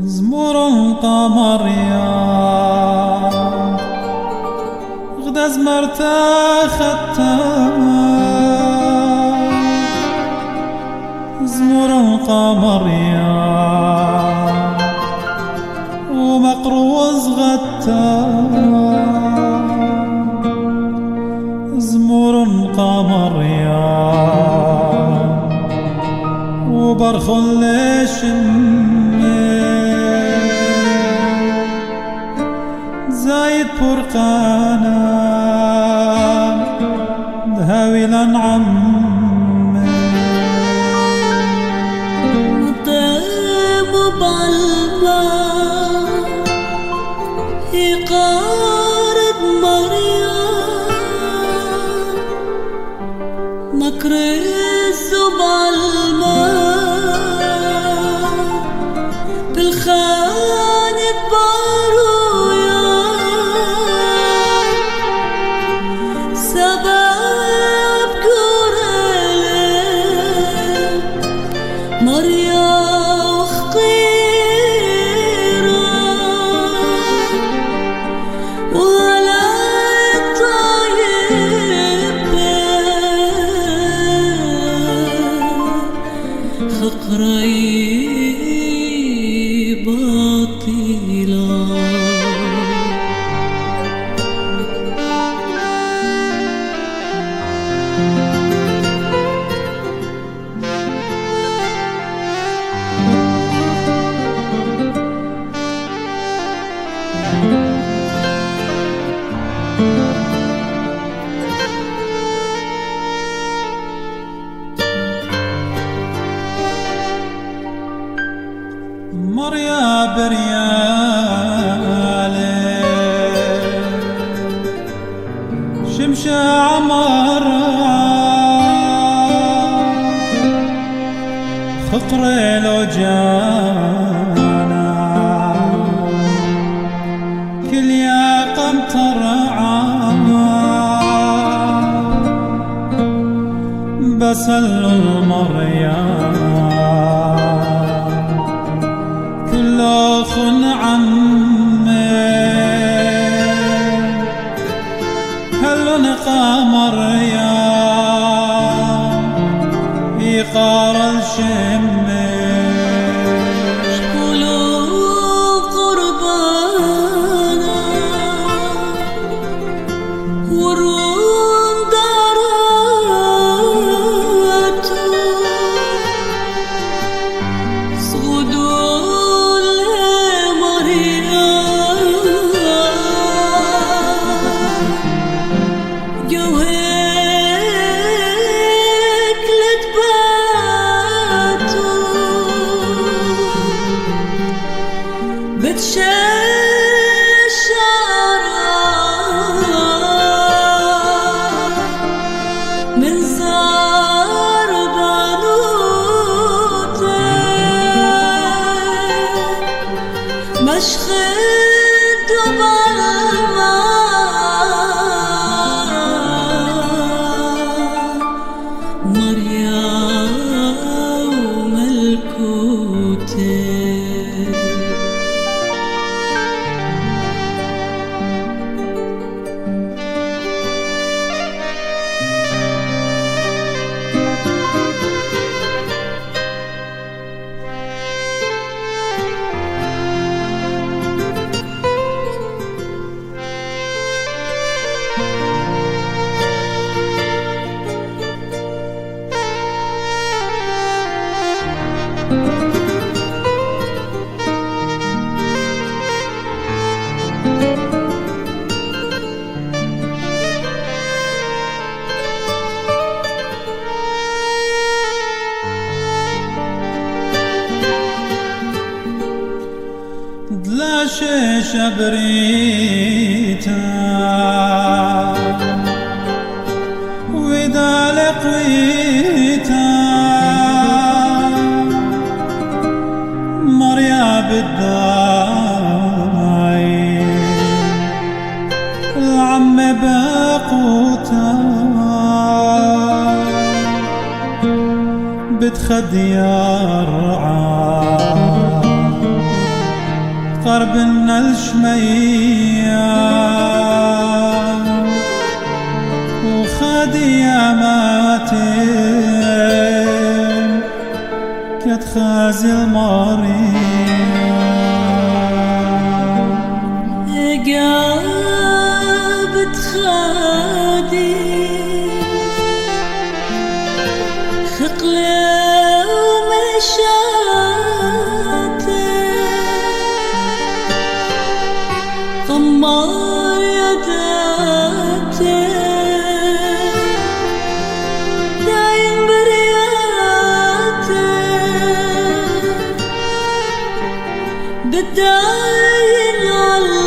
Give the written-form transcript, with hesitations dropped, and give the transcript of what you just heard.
زمور القمر يا غدا زمرتا خدتا زمور القمر يا ومقروز غتا زمور القمر يا وبرخل زايد برقانا ذهوي لنعم طيب بالما يقارب مريم مكرز بالما بالخانة بارو فقري باطلا مريا بريالي شمشة عمر خطري لو جانا كل يا قمطر بسل المريا كل أخ عمي هل نقامر يا يقار الشمي شكلوا قربانا ورون داراتو صدور من زار بانوته مشخد وبالما مريم ملكوته شيش بريتا وإذا لقيتا مريا بالداي العم باقوتا بتخدي الرعا قربنا الشمية وخدي ماتين كتخازي المارية قابت خادي ثقلة ومشاته طمار يداته دايم برياته بداين على